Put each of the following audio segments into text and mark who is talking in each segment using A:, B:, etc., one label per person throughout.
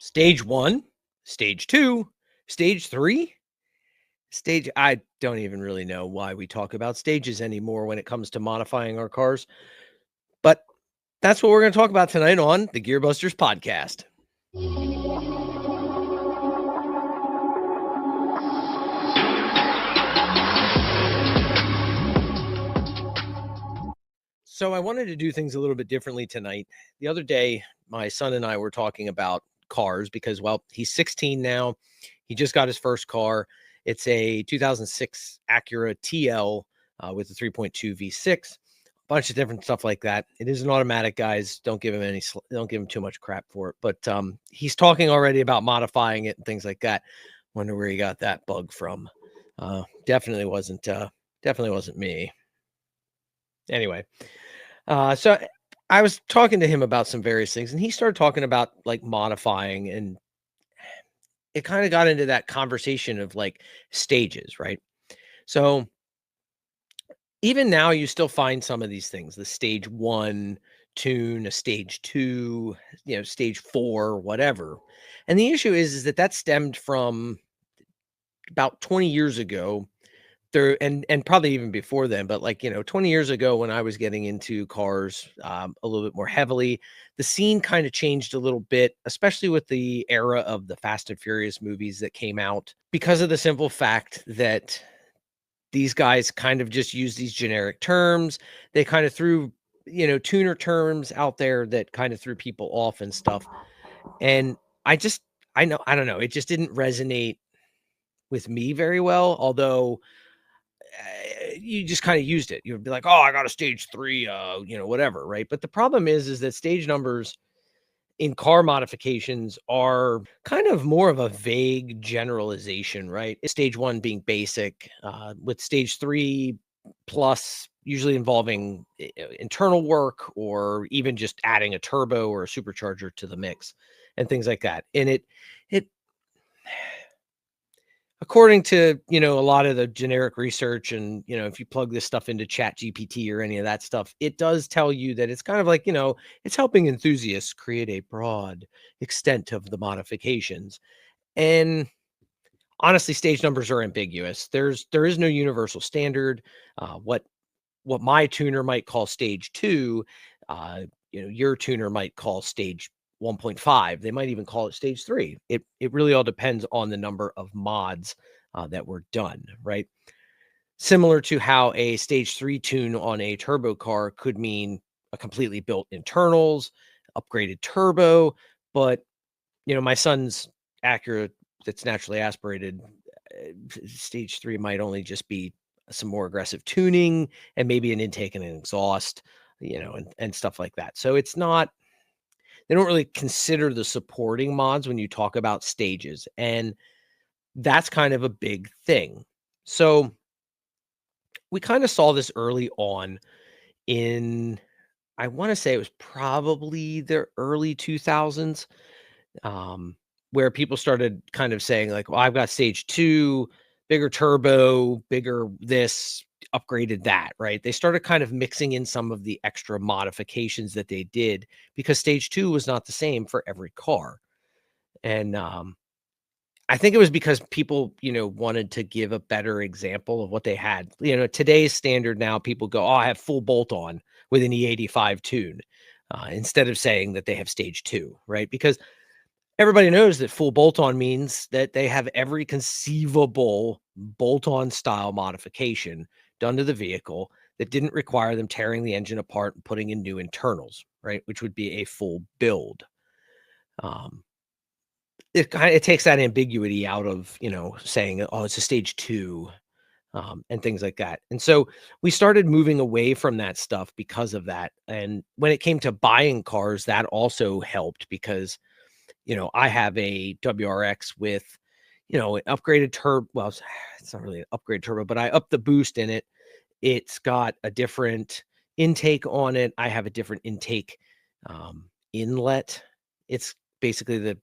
A: Stage one, stage two, stage three, I don't even really know why we talk about stages anymore when it comes to modifying our cars, but that's what we're going to talk about tonight on the Gearbusters podcast. So I wanted to do things a little bit differently tonight. The other day, my son and I were talking about cars because, well, he's 16 now. He just got his first car. It's a 2006 Acura TL with a 3.2 V6, a bunch of different stuff like that. It is an automatic, guys. Don't give him too much crap for it. But he's talking already about modifying it and things like that. Wonder where he got that bug from. Definitely wasn't me. Anyway. So I was talking to him about some various things, and he started talking about like modifying, and it kind of got into that conversation of like stages, right? So even now, you still find some of these things: the stage one tune, a stage two, stage four, whatever. And the issue is that stemmed from about 20 years ago there, and probably even before then, but 20 years ago when I was getting into cars a little bit more heavily, the scene kind of changed a little bit, especially with the era of the Fast and Furious movies that came out, because of the simple fact that these guys kind of just use these generic terms. They kind of threw tuner terms out there that kind of threw people off and stuff. And I don't know, it just didn't resonate with me very well, although you just kind of used it. You'd be like, oh, I got a stage three, whatever, right? But the problem is that stage numbers in car modifications are kind of more of a vague generalization, right? Stage one being basic, with stage three plus usually involving internal work or even just adding a turbo or a supercharger to the mix and things like that. And it according to, a lot of the generic research, and, if you plug this stuff into Chat GPT or any of that stuff, it does tell you that it's kind of like, it's helping enthusiasts create a broad extent of the modifications. And honestly, stage numbers are ambiguous. There is no universal standard. What my tuner might call stage two, your tuner might call stage 1.5. They might even call it stage three. It really all depends on the number of mods that were done, right? Similar to how a stage three tune on a turbo car could mean a completely built internals, upgraded turbo, but my son's Acura that's naturally aspirated, stage three might only just be some more aggressive tuning and maybe an intake and an exhaust, and stuff like that. So it's not, they don't really consider the supporting mods when you talk about stages. And that's kind of a big thing. So we kind of saw this early on in, I want to say it was probably the early 2000s, where people started kind of saying like, well, I've got stage two, bigger turbo, bigger this, upgraded that, right? They started kind of mixing in some of the extra modifications that they did because stage two was not the same for every car. And I think it was because people, wanted to give a better example of what they had. Today's standard now, people go, oh, I have full bolt on with an E85 tune, instead of saying that they have stage two, right? Because everybody knows that full bolt-on means that they have every conceivable bolt-on style modification done to the vehicle that didn't require them tearing the engine apart and putting in new internals, right? Which would be a full build. It takes that ambiguity out of, saying, oh, it's a stage two, and things like that. And so we started moving away from that stuff because of that. And when it came to buying cars, that also helped because I have a WRX with, an upgraded turbo. Well, it's not really an upgrade turbo, but I upped the boost in it. It's got a different intake on it. I have a different intake inlet. It's basically the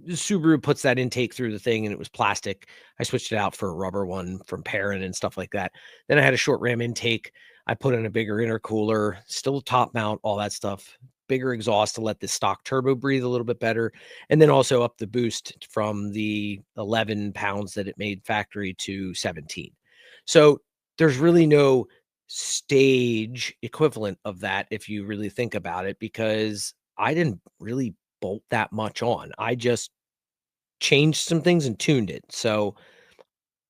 A: Subaru puts that intake through the thing, and it was plastic. I switched it out for a rubber one from Perrin and stuff like that. Then I had a short ram intake. I put in a bigger intercooler, still top mount, all that stuff. bigger exhaust to let the stock turbo breathe a little bit better, and then also up the boost from the 11 pounds that it made factory to 17. So there's really no stage equivalent of that if you really think about it, because I didn't really bolt that much on. I just changed some things and tuned it. So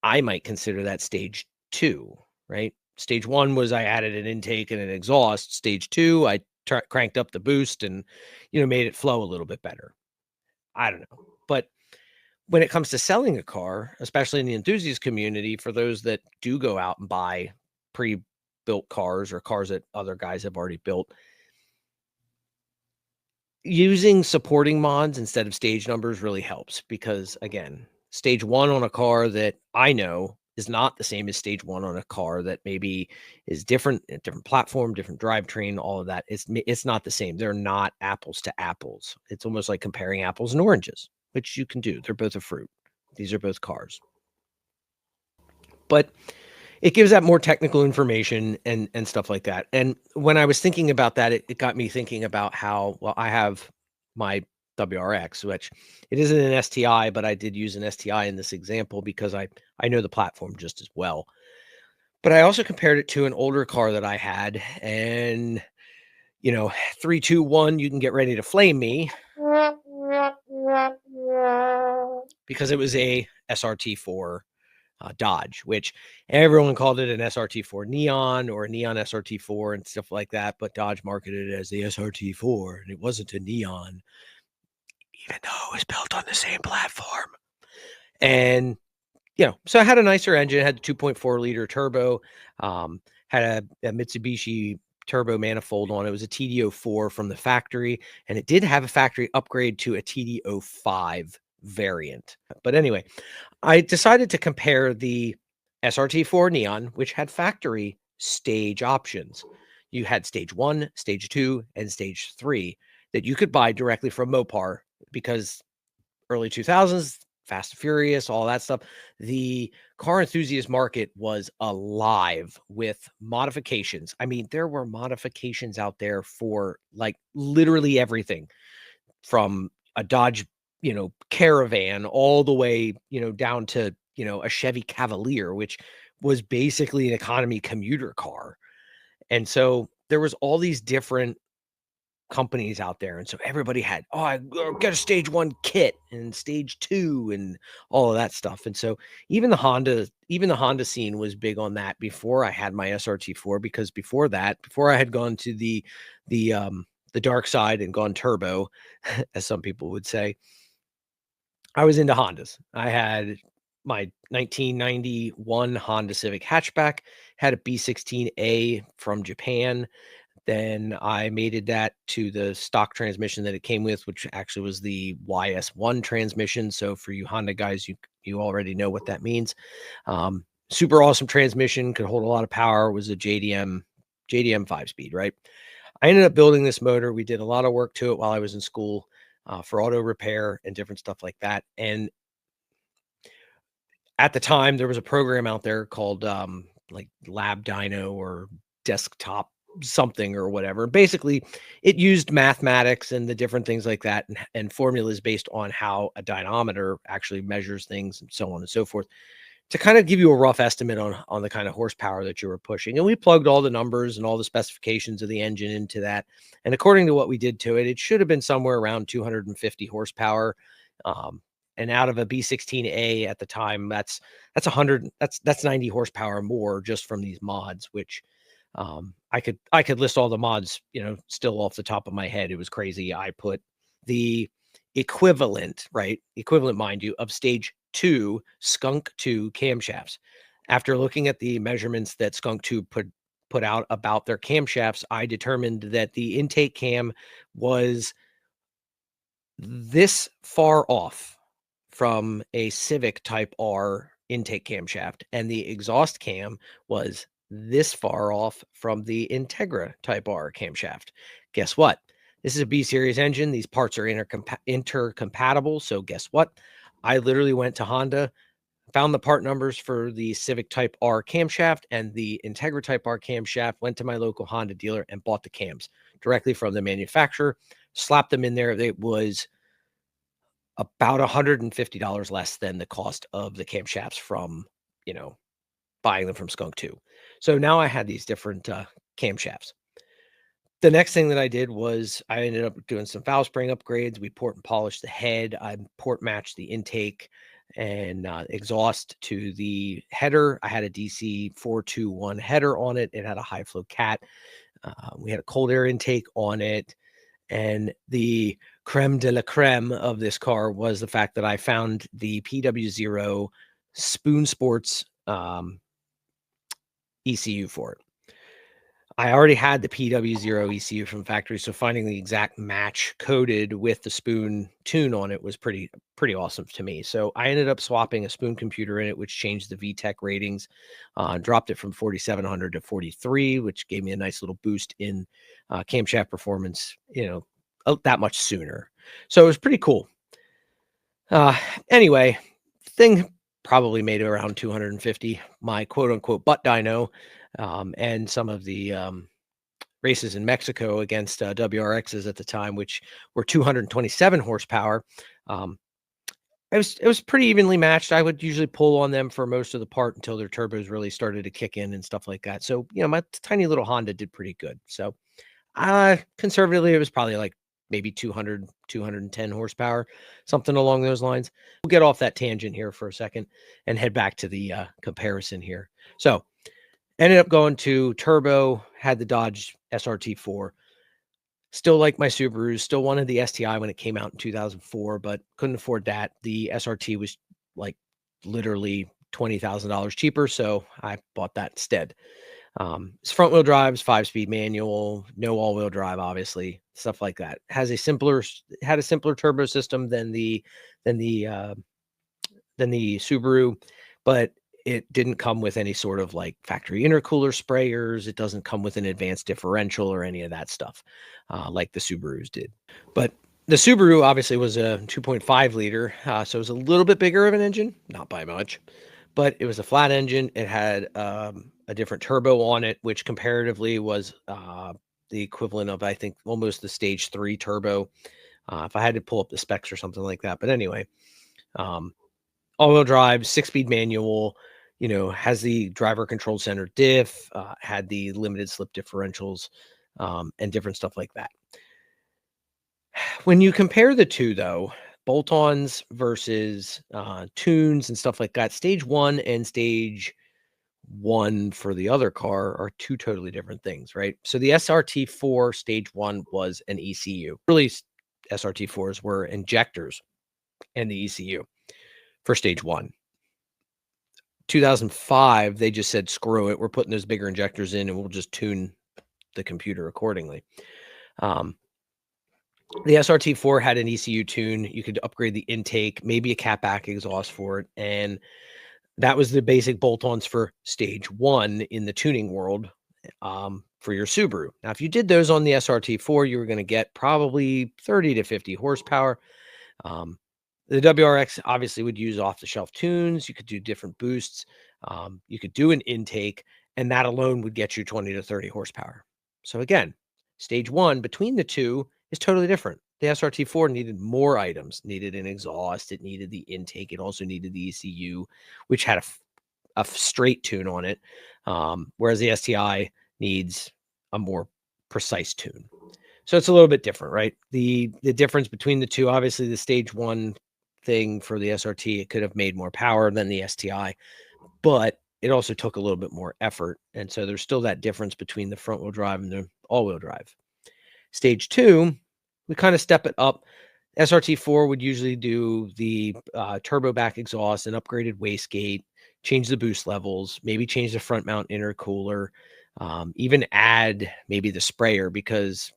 A: I might consider that stage 2, right? Stage 1 was I added an intake and an exhaust. Stage 2, I cranked up the boost and, made it flow a little bit better. I don't know. But when it comes to selling a car, especially in the enthusiast community, for those that do go out and buy pre-built cars or cars that other guys have already built, using supporting mods instead of stage numbers really helps, because again, stage 1 on a car that I know is not the same as stage 1 on a car that maybe is different, a different platform, different drivetrain, all of that. It's not the same. They're not apples to apples. It's almost like comparing apples and oranges, which you can do. They're both a fruit. These are both cars. But it gives that more technical information and stuff like that. And when I was thinking about that, it got me thinking about how, well, I have my WRX, which it isn't an STI, but I did use an STI in this example because I know the platform just as well. But I also compared it to an older car that I had, and 3, 2, 1, you can get ready to flame me, because it was a SRT4 Dodge, which everyone called it an SRT4 Neon or a Neon SRT4 and stuff like that. But Dodge marketed it as the SRT4, and it wasn't a Neon, even though it was built on the same platform. And, so I had a nicer engine, had a 2.4-liter turbo, had a Mitsubishi turbo manifold on it. It was a TD04 from the factory, and it did have a factory upgrade to a TD05 variant. But anyway, I decided to compare the SRT4 Neon, which had factory stage options. You had stage 1, stage 2, and stage 3 that you could buy directly from Mopar, because early 2000s, Fast and Furious, all that stuff, the car enthusiast market was alive with modifications. I mean, there were modifications out there for like literally everything, from a Dodge, Caravan, all the way, down to, a Chevy Cavalier, which was basically an economy commuter car. And so there was all these different companies out there. And so everybody had, I got a stage 1 kit and stage 2 and all of that stuff. And so even the Honda scene was big on that before I had my SRT4, because before I had gone to the dark side and gone turbo, as some people would say, I was into Hondas. I had my 1991 Honda Civic hatchback, had a B16A from Japan. Then I mated that to the stock transmission that it came with, which actually was the YS1 transmission. So for you Honda guys, you already know what that means. Super awesome transmission, could hold a lot of power. Was a JDM 5-speed, right? I ended up building this motor. We did a lot of work to it while I was in school, for auto repair and different stuff like that. And at the time, there was a program out there called like Lab Dyno or Desktop something or whatever. Basically, it used mathematics and the different things like that, and formulas based on how a dynamometer actually measures things and so on and so forth, to kind of give you a rough estimate on the kind of horsepower that you were pushing. And we plugged all the numbers and all the specifications of the engine into that. And according to what we did to it, it should have been somewhere around 250 horsepower. And out of a B16A at the time, that's 100, that's 90 horsepower more just from these mods, which I could list all the mods, still off the top of my head. It was crazy. I put the equivalent, right? Equivalent, mind you, of stage 2 Skunk 2 camshafts. After looking at the measurements that Skunk 2 put out about their camshafts, I determined that the intake cam was this far off from a Civic Type R intake camshaft, and the exhaust cam was this far off from the Integra Type R camshaft. Guess what? This is a B series engine. These parts are intercompatible. So guess what? I literally went to Honda, found the part numbers for the Civic Type R camshaft and the Integra Type R camshaft, went to my local Honda dealer and bought the cams. directly from the manufacturer, slapped them in there. It was about $150 less than the cost of the camshafts from, you know, buying them from Skunk 2. So now I had these different camshafts. The next thing that I did was I ended up doing some valve spring upgrades. We port and polished the head. I port matched the intake and exhaust to the header. I had a DC 421 header on it. It had a high flow cat. We had a cold air intake on it. And the creme de la creme of this car was the fact that I found the PW0 Spoon Sports ECU for it. I already had the PW0 ECU from factory, so finding the exact match coded with the Spoon tune on it was pretty awesome to me. So I ended up swapping a Spoon computer in it, which changed the VTEC ratings, dropped it from 4,700 to 43, which gave me a nice little boost in camshaft performance, that much sooner. So it was pretty cool. Anyway, thing probably made around 250. My quote unquote butt dyno, and some of the races in Mexico against WRXs at the time, which were 227 horsepower. It was pretty evenly matched. I would usually pull on them for most of the part until their turbos really started to kick in and stuff like that. So, my tiny little Honda did pretty good. So, conservatively, it was probably like maybe 200, 210 horsepower, something along those lines. We'll get off that tangent here for a second and head back to the comparison here. So, ended up going to turbo, had the Dodge SRT4. Still like my Subarus, still wanted the STI when it came out in 2004, but couldn't afford that. The SRT was like literally $20,000 cheaper, so I bought that instead. It's front wheel drives, 5-speed manual, no all wheel drive, obviously, stuff like that. Had a simpler turbo system than the Subaru, but it didn't come with any sort of like factory intercooler sprayers. It doesn't come with an advanced differential or any of that stuff, like the Subarus did. But the Subaru obviously was a 2.5 liter, so it was a little bit bigger of an engine, not by much, but it was a flat engine. It had a different turbo on it, which comparatively was the equivalent of, I think, almost the stage 3 turbo. If I had to pull up the specs or something like that. But anyway, all-wheel drive, 6-speed manual, has the driver controlled center diff, had the limited slip differentials, and different stuff like that. When you compare the two, though, bolt-ons versus tunes and stuff like that, stage 1 and stage 1 for the other car are two totally different things, right? So the SRT4 stage 1 was an ECU. Really, SRT4s were injectors and the ECU for stage 1. 2005, they just said, screw it. We're putting those bigger injectors in and we'll just tune the computer accordingly. The SRT4 had an ECU tune. You could upgrade the intake, maybe a catback exhaust for it. And that was the basic bolt-ons for stage 1 in the tuning world, for your Subaru. Now, if you did those on the SRT4, you were going to get probably 30 to 50 horsepower. The WRX obviously would use off-the-shelf tunes. You could do different boosts. You could do an intake, and that alone would get you 20 to 30 horsepower. So again, stage 1 between the two is totally different. The SRT4 needed more items, needed an exhaust, it needed the intake, it also needed the ECU, which had a straight tune on it, whereas the STI needs a more precise tune. So it's a little bit different, right? The difference between the two, obviously the stage 1 thing for the SRT, it could have made more power than the STI, but it also took a little bit more effort. And so there's still that difference between the front wheel drive and the all wheel drive. Stage 2, we kind of step it up. SRT4 would usually do the turbo back exhaust, an upgraded wastegate, change the boost levels, maybe change the front mount intercooler, even add maybe the sprayer, because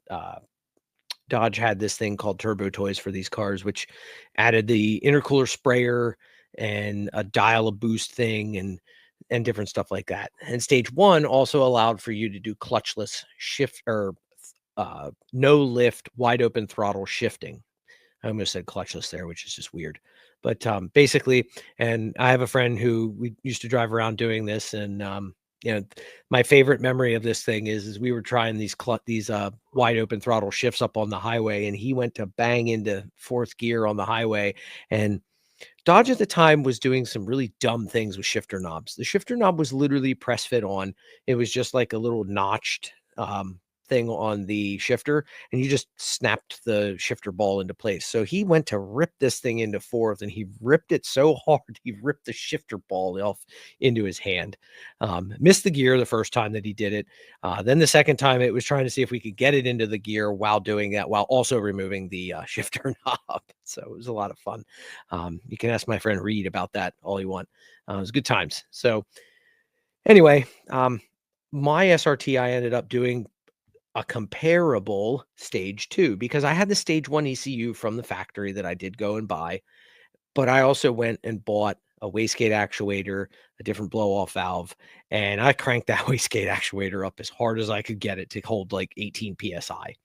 A: Dodge had this thing called Turbo Toys for these cars, which added the intercooler sprayer and a dial a boost thing and different stuff like that. And stage 1 also allowed for you to do clutchless shift, or no lift, wide open throttle shifting. I almost said clutchless there, which is just weird. But basically, and I have a friend who we used to drive around doing this, and You know, my favorite memory of this thing is we were trying these wide open throttle shifts up on the highway, and he went to bang into 4th gear on the highway, and Dodge at the time was doing some really dumb things with shifter knobs. The shifter knob was literally press fit on. It was just like a little notched thing on the shifter, and you just snapped the shifter ball into place. So he went to rip this thing into 4th, and he ripped it so hard he ripped the shifter ball off into his hand. Missed the gear the first time that he did it. Then the second time, it was trying to see if we could get it into the gear while doing that, while also removing the shifter knob. So it was a lot of fun. You can ask my friend Reed about that all you want. It was good times. So anyway, my SRT, I ended up doing a comparable stage 2 because I had the stage 1 ECU from the factory that I did go and buy, but I also went and bought a wastegate actuator, a different blow off valve, and I cranked that wastegate actuator up as hard as I could get it to hold like 18 psi,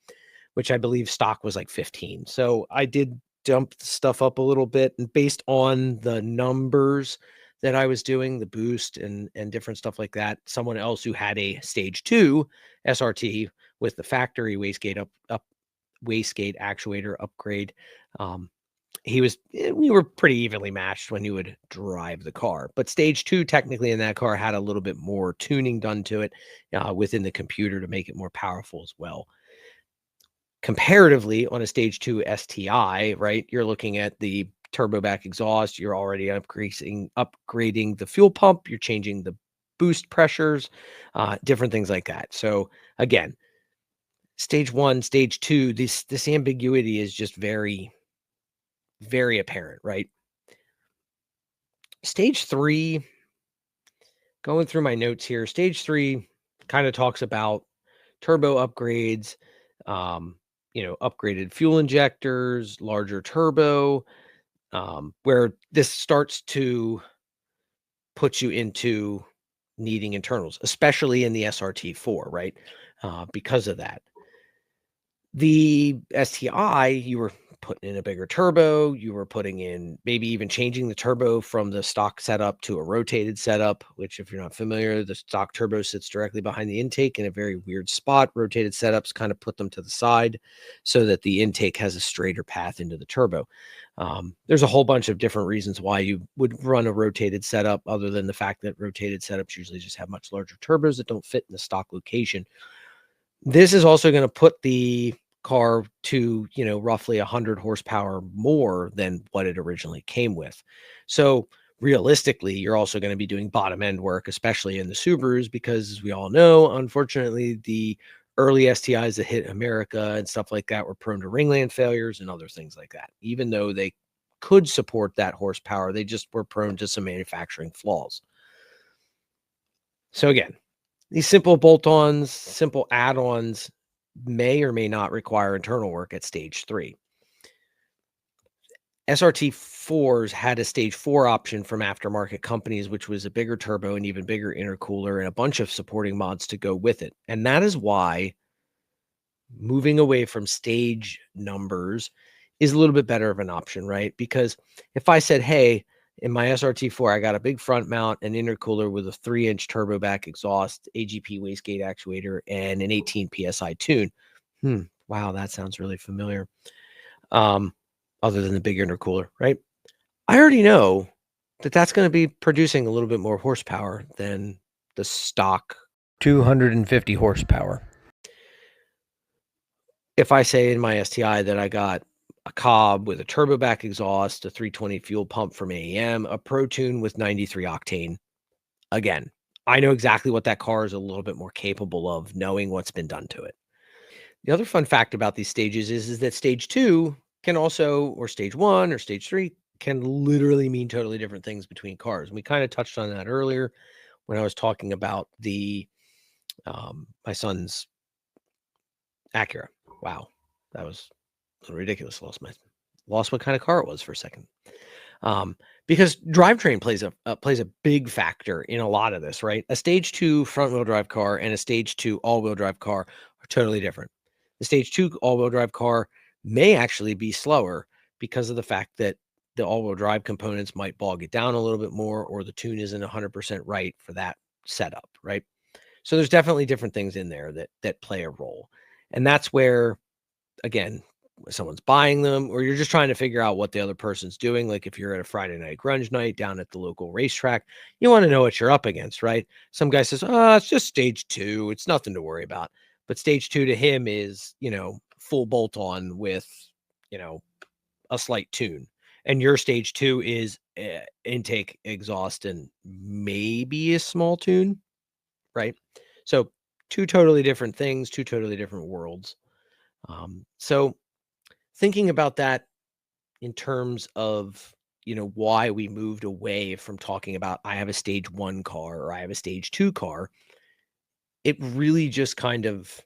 A: which I believe stock was like 15. So I did dump the stuff up a little bit, and based on the numbers that I was doing, the boost and different stuff like that, someone else who had a stage 2 SRT with the factory wastegate wastegate actuator upgrade, um, we were pretty evenly matched when you would drive the car. But stage 2 technically in that car had a little bit more tuning done to it within the computer to make it more powerful as well. Comparatively, on a stage 2 STI, right, you're looking at the turbo back exhaust, you're already upgrading the fuel pump, you're changing the boost pressures, different things like that. So again, stage 1, stage 2, this ambiguity is just very, very apparent, right? Stage 3, going through my notes here, stage 3 kind of talks about turbo upgrades, upgraded fuel injectors, larger turbo, where this starts to put you into needing internals, especially in the SRT4, right? Because of that. The STI, you were putting in a bigger turbo, you were putting in maybe even changing the turbo from the stock setup to a rotated setup, which if you're not familiar, the stock turbo sits directly behind the intake in a very weird spot. Rotated setups kind of put them to the side so that the intake has a straighter path into the turbo. There's a whole bunch of different reasons why you would run a rotated setup, other than the fact that rotated setups usually just have much larger turbos that don't fit in the stock location. This is also going to put the car to, roughly 100 horsepower more than what it originally came with. So realistically, you're also going to be doing bottom end work, especially in the Subarus, because as we all know, unfortunately, the early STIs that hit America and stuff like that were prone to ringland failures and other things like that. Even though they could support that horsepower, they just were prone to some manufacturing flaws. So again, these simple bolt-ons, simple add-ons may or may not require internal work at stage 3. SRT4s had a stage 4 option from aftermarket companies, which was a bigger turbo and even bigger intercooler and a bunch of supporting mods to go with it. And that is why moving away from stage numbers is a little bit better of an option, right? Because if I said, hey, in my SRT4, I got a big front mount, an intercooler with a 3-inch turbo back exhaust, AGP wastegate actuator, and an 18 PSI tune. Wow, that sounds really familiar. Other than the big intercooler, right? I already know that that's going to be producing a little bit more horsepower than the stock 250 horsepower. If I say in my STI that I got a Cobb with a turbo back exhaust, a 320 fuel pump from AEM, a Pro Tune with 93 octane, again, I know exactly what that car is a little bit more capable of, knowing what's been done to it. The other fun fact about these stages is that stage 2 can also, or stage 1 or stage 3, can literally mean totally different things between cars. And we kind of touched on that earlier when I was talking about the my son's Acura. Wow, that was a little ridiculous. Lost what kind of car it was for a second. Because drivetrain plays a big factor in a lot of this, right? A stage 2 front wheel drive car and a stage 2 all wheel drive car are totally different. The stage 2 all wheel drive car may actually be slower because of the fact that the all wheel drive components might bog it down a little bit more, or the tune isn't 100% right for that setup, right? So there's definitely different things in there that play a role. And that's where, again, someone's buying them or you're just trying to figure out what the other person's doing. Like if you're at a Friday night grunge night down at the local racetrack, you want to know what you're up against, right? Some guy says, "Oh, it's just stage 2. It's nothing to worry about." But stage 2 to him is, full bolt on with, you know, a slight tune. And your stage 2 is intake, exhaust, and maybe a small tune, right? So two totally different things, two totally different worlds. So thinking about that in terms of, why we moved away from talking about I have a stage 1 car or I have a stage 2 car, it really just kind of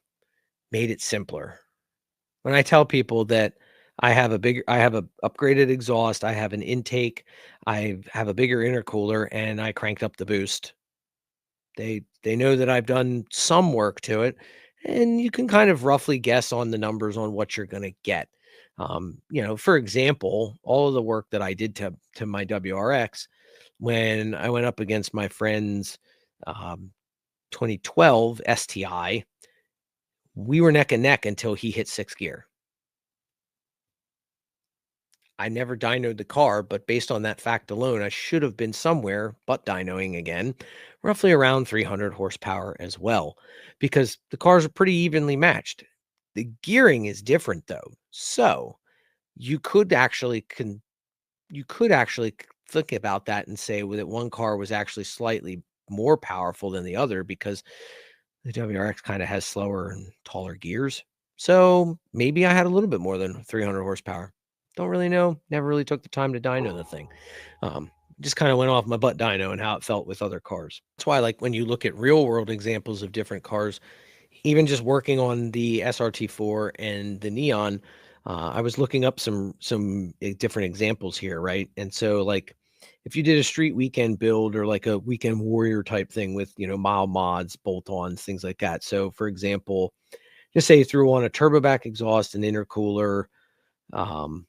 A: made it simpler. When I tell people that I have a upgraded exhaust, I have an intake, I have a bigger intercooler, and I cranked up the boost. They know that I've done some work to it, and you can kind of roughly guess on the numbers on what you're gonna get. For example, all of the work that I did to my WRX when I went up against my friend's, um, 2012 STI, we were neck and neck until he hit 6th gear. I never dynoed the car, but based on that fact alone, I should have been somewhere but dynoing again, roughly around 300 horsepower as well, because the cars are pretty evenly matched. The gearing is different though. So you could actually think about that and say that one car was actually slightly more powerful than the other because the WRX kind of has slower and taller gears. So maybe I had a little bit more than 300 horsepower. Don't really know. Never really took the time to dyno the thing. Um, just kind of went off my butt dyno and how it felt with other cars. That's why, like, when you look at real world examples of different cars, even just working on the SRT4 and the Neon, I was looking up some different examples here, right? And so, like, if you did a street weekend build or like a weekend warrior type thing with mild mods, bolt-ons, things like that. So, for example, just say you threw on a turbo back exhaust, an intercooler, um,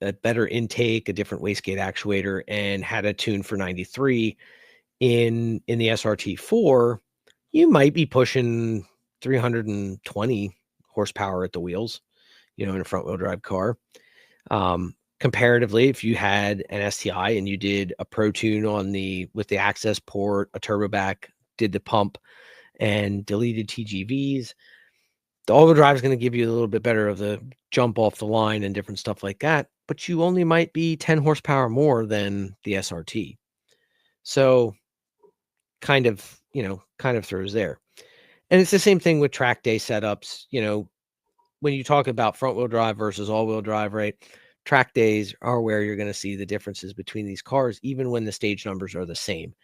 A: a better intake, a different wastegate actuator, and had a tune for 93 in the SRT4, you might be pushing 320 horsepower at the wheels, in a front wheel drive car. Comparatively, if you had an STI and you did a Pro Tune with the access port, a turbo back, did the pump and deleted TGVs, the all-wheel drive is going to give you a little bit better of the jump off the line and different stuff like that, but you only might be 10 horsepower more than the SRT. So kind of throws there. And it's the same thing with track day setups. When you talk about front wheel drive versus all wheel drive, right? Track days are where you're going to see the differences between these cars, even when the stage numbers are the same.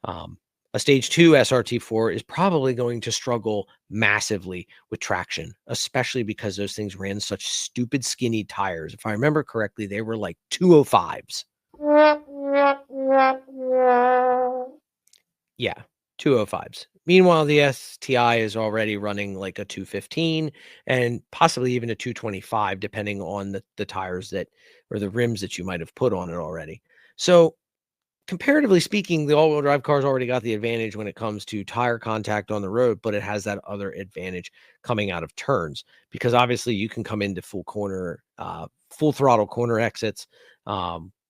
A: Um, a stage 2 SRT4 is probably going to struggle massively with traction, especially because those things ran such stupid skinny tires. If I remember correctly, they were like 205s. Yeah, 205s. Meanwhile, the STI is already running like a 215 and possibly even a 225, depending on the tires that or the rims that you might have put on it already. So comparatively speaking, the all-wheel drive car's already got the advantage when it comes to tire contact on the road, but it has that other advantage coming out of turns because obviously you can come into full throttle corner exits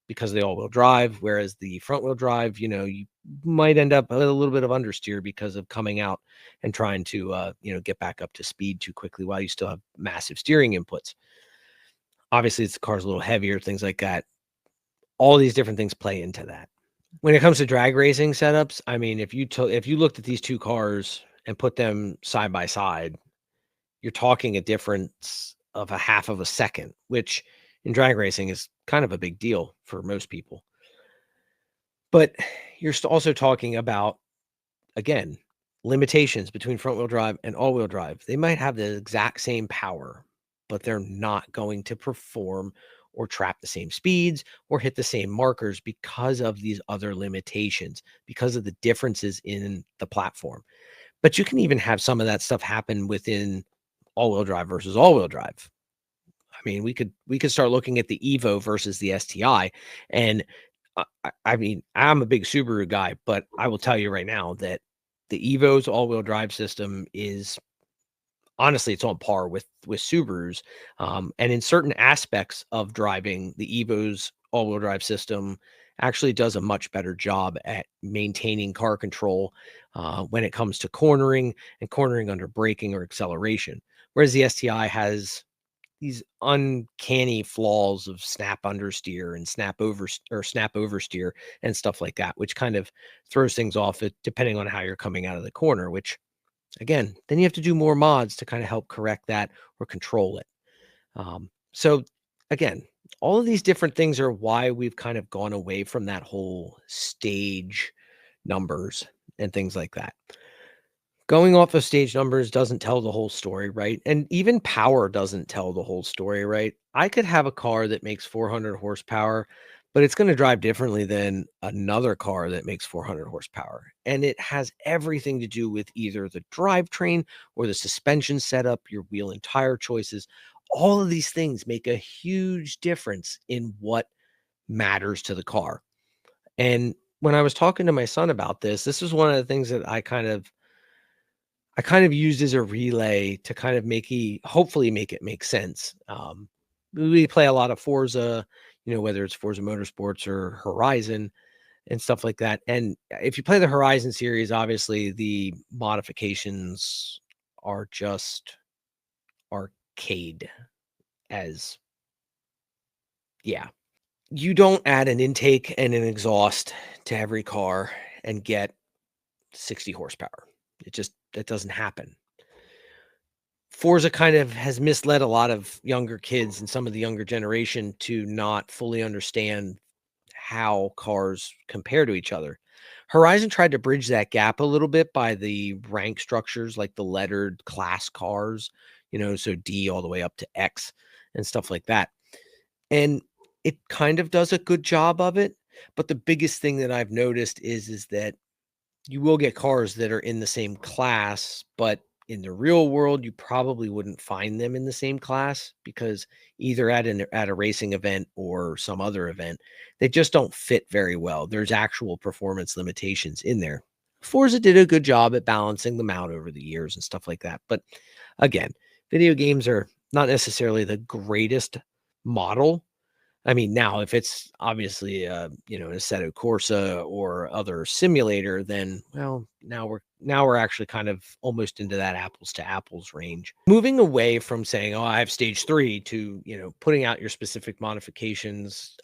A: because of the all-wheel drive, whereas the front-wheel drive, you might end up a little bit of understeer because of coming out and trying to, get back up to speed too quickly while you still have massive steering inputs. Obviously, the car's a little heavier, things like that. All these different things play into that. When it comes to drag racing setups, I mean, if you looked at these 2 cars and put them side by side, you're talking a difference of a half of a second, which in drag racing is kind of a big deal for most people. But you're also talking about, again, limitations between front wheel drive and all wheel drive. They might have the exact same power, but they're not going to perform or trap the same speeds or hit the same markers because of these other limitations, because of the differences in the platform. But you can even have some of that stuff happen within all wheel drive versus all wheel drive. I mean, we could start looking at the Evo versus the STI, and I mean, I'm a big Subaru guy, but I will tell you right now that The Evo's all-wheel drive system is honestly, it's on par with Subarus, and in certain aspects of driving, the Evo's all-wheel drive system actually does a much better job at maintaining car control, when it comes to cornering under braking or acceleration, whereas the STI has these uncanny flaws of snap understeer and snap oversteer and stuff like that, which kind of throws things off it depending on how you're coming out of the corner, which again, then you have to do more mods to kind of help correct that or control it. So again, all of these different things are why we've kind of gone away from that whole stage numbers and things like that. Going off of stage numbers doesn't tell the whole story, right? And even power doesn't tell the whole story, right? I could have a car that makes 400 horsepower, but it's going to drive differently than another car that makes 400 horsepower. And it has everything to do with either the drivetrain or the suspension setup, your wheel and tire choices. All of these things make a huge difference in what matters to the car. And when I was talking to my son about this was one of the things that I kind of used as a relay to kind of hopefully make it make sense. We play a lot of Forza, whether it's Forza Motorsports or Horizon and stuff like that. And if you play the Horizon series, obviously the modifications are just arcade as yeah. You don't add an intake and an exhaust to every car and get 60 horsepower. That doesn't happen. Forza kind of has misled a lot of younger kids and some of the younger generation to not fully understand how cars compare to each other. Horizon tried to bridge that gap a little bit by the rank structures, like the lettered class cars, so D all the way up to X and stuff like that. And it kind of does a good job of it. But the biggest thing that I've noticed is that you will get cars that are in the same class, but in the real world, you probably wouldn't find them in the same class because either at a racing event or some other event, they just don't fit very well. There's actual performance limitations in there. Forza did a good job at balancing them out over the years and stuff like that. But again, video games are not necessarily the greatest model. I mean, now if it's obviously an Assetto Corsa or other simulator, then well, now we're actually kind of almost into that apples to apples range. Moving away from saying, "Oh, I have stage 3" to, putting out your specific modifications,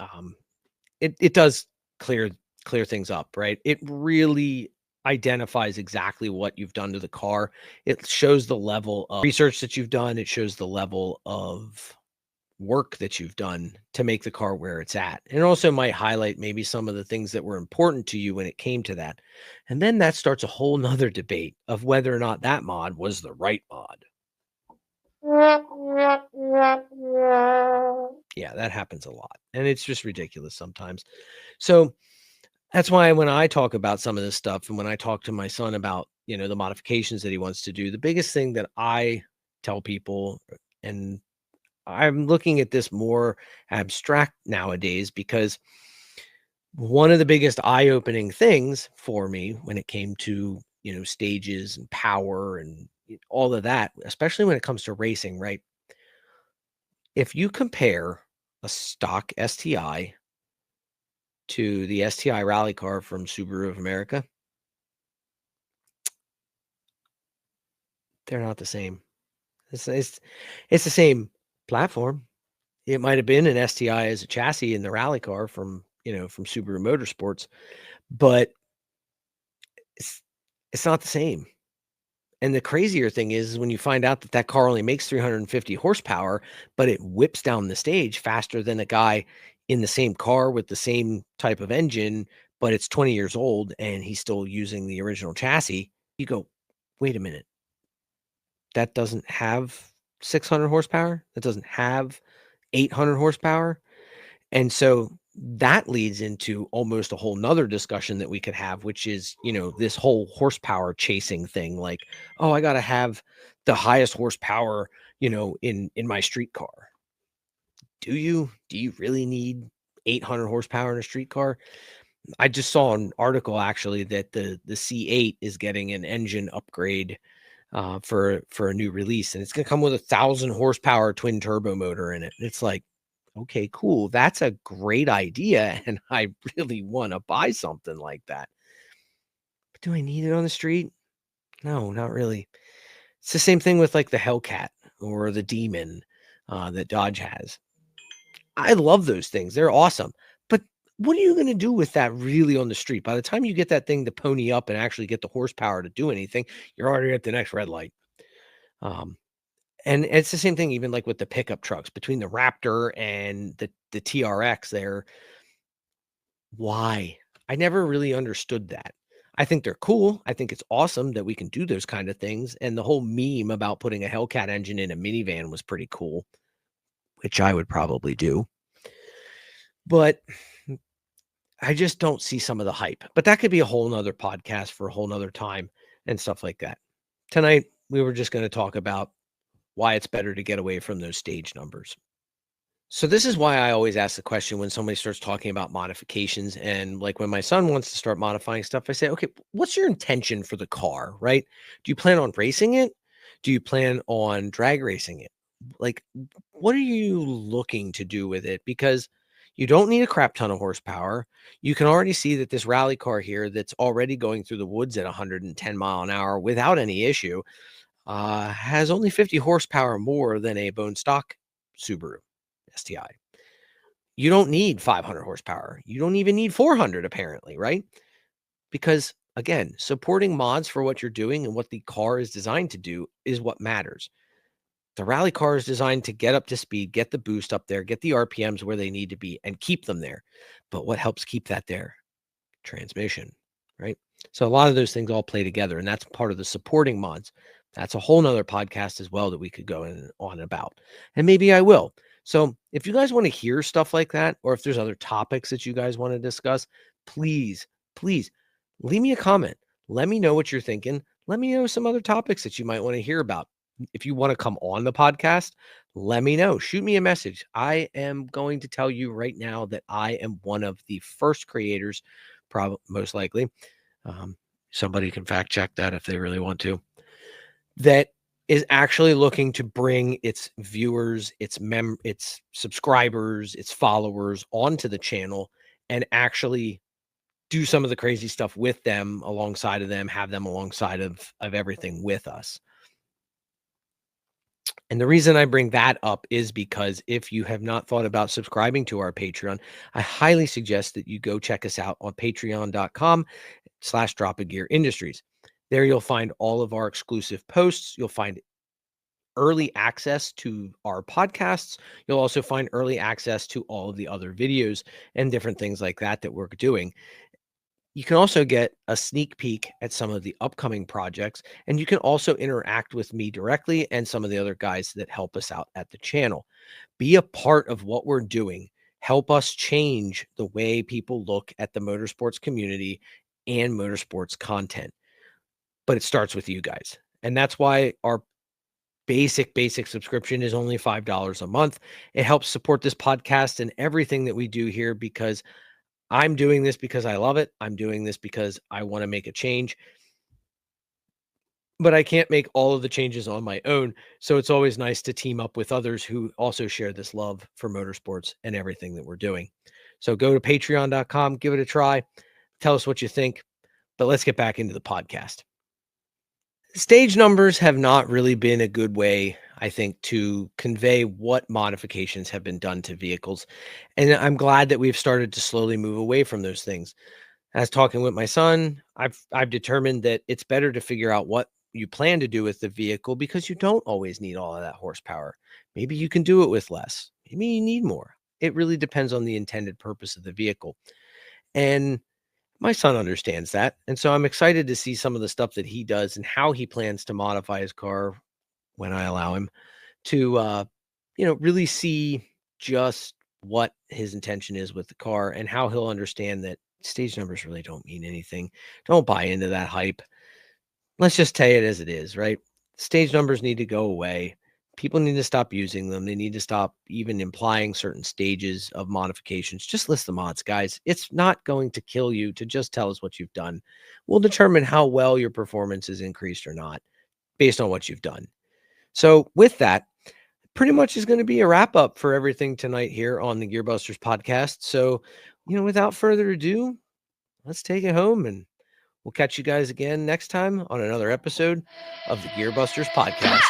A: it does clear things up, right? It really identifies exactly what you've done to the car. It shows the level of research that you've done. It shows the level of work that you've done to make the car where it's at. And it also might highlight maybe some of the things that were important to you when it came to that. And then that starts a whole nother debate of whether or not that mod was the right mod. Yeah, that happens a lot. And it's just ridiculous sometimes. So that's why when I talk about some of this stuff and when I talk to my son about, the modifications that he wants to do, the biggest thing that I tell people, and I'm looking at this more abstract nowadays because one of the biggest eye-opening things for me when it came to, stages and power and all of that, especially when it comes to racing, right? If you compare a stock STI to the STI rally car from Subaru of America, they're not the same. It's the same platform. It might have been an STI as a chassis in the rally car from Subaru Motorsports, but it's it's not the same. And the crazier thing is when you find out that that car only makes 350 horsepower, but it whips down the stage faster than a guy in the same car with the same type of engine, but it's 20 years old and he's still using the original chassis. You go, wait a minute, that doesn't have 600 horsepower. That doesn't have 800 horsepower. And so that leads into almost a whole nother discussion that we could have, which is, this whole horsepower chasing thing. Like, oh, I got to have the highest horsepower, in my street car. Do you really need 800 horsepower in a street car? I just saw an article actually that the C8 is getting an engine upgrade for a new release, and it's gonna come with a 1,000 horsepower twin turbo motor in it. It's like, okay, cool. That's a great idea, and I really want to buy something like that. But do I need it on the street? No, not really. It's the same thing with like the Hellcat or the Demon that Dodge has. I love those things. They're awesome. But what are you going to do with that really on the street? By the time you get that thing to pony up and actually get the horsepower to do anything, you're already at the next red light. Um, and it's the same thing, even like with the pickup trucks between the Raptor and the TRX there. Why? I never really understood that. I think they're cool. I think it's awesome that we can do those kind of things. And the whole meme about putting a Hellcat engine in a minivan was pretty cool, which I would probably do. But I just don't see some of the hype. But that could be a whole nother podcast for a whole nother time and stuff like that. Tonight, we were just going to talk about why it's better to get away from those stage numbers. So this is why I always ask the question when somebody starts talking about modifications. And like when my son wants to start modifying stuff, I say, okay, what's your intention for the car, right? Do you plan on racing it? Do you plan on drag racing it? Like, what are you looking to do with it? Because you don't need a crap ton of horsepower. You can already see that this rally car here that's already going through the woods at 110 mile an hour without any issue has only 50 horsepower more than a bone stock Subaru STI. You don't need 500 horsepower. You don't even need 400 apparently, right? Because again, supporting mods for what you're doing and what the car is designed to do is what matters. The rally car is designed to get up to speed, get the boost up there, get the RPMs where they need to be and keep them there. But what helps keep that there? Transmission, right? So a lot of those things all play together, and that's part of the supporting mods. That's a whole nother podcast as well that we could go in on about. And maybe I will. So if you guys want to hear stuff like that, or if there's other topics that you guys want to discuss, please, please leave me a comment. Let me know what you're thinking. Let me know some other topics that you might want to hear about. If you want to come on the podcast, let me know. Shoot me a message. I am going to tell you right now that I am one of the first creators, probably most likely. Um, Somebody can fact check that if they really want to. That is actually looking to bring its viewers, its subscribers, its followers onto the channel and actually do some of the crazy stuff with them, alongside of them, have them alongside of everything with us. And the reason I bring that up is because if you have not thought about subscribing to our Patreon, I highly suggest that you go check us out on patreon.com/drop of gear industries. There you'll find all of our exclusive posts. You'll find early access to our podcasts. You'll also find early access to all of the other videos and different things like that that we're doing. You can also get a sneak peek at some of the upcoming projects, and you can also interact with me directly and some of the other guys that help us out at the channel. Be a part of what we're doing. Help us change the way people look at the motorsports community and motorsports content. But it starts with you guys. And that's why our basic subscription is only $5 a month. It helps support this podcast and everything that we do here, because I'm doing this because I love it. I'm doing this because I want to make a change, but I can't make all of the changes on my own. So it's always nice to team up with others who also share this love for motorsports and everything that we're doing. So go to patreon.com, give it a try, tell us what you think, but let's get back into the podcast. Stage numbers have not really been a good way, I think, to convey what modifications have been done to vehicles. And I'm glad that we've started to slowly move away from those things. As talking with my son, I've determined that it's better to figure out what you plan to do with the vehicle, because you don't always need all of that horsepower. Maybe you can do it with less. Maybe you need more. It really depends on the intended purpose of the vehicle. And my son understands that. And so I'm excited to see some of the stuff that he does and how he plans to modify his car when I allow him to, really see just what his intention is with the car and how he'll understand that stage numbers really don't mean anything. Don't buy into that hype. Let's just tell it as it is, right? Stage numbers need to go away. People need to stop using them. They need to stop even implying certain stages of modifications. Just list the mods, guys. It's not going to kill you to just tell us what you've done. We'll determine how well your performance is increased or not based on what you've done. So, with that, pretty much is going to be a wrap up for everything tonight here on the Gearbusters podcast. So, without further ado, let's take it home, and we'll catch you guys again next time on another episode of the Gearbusters podcast.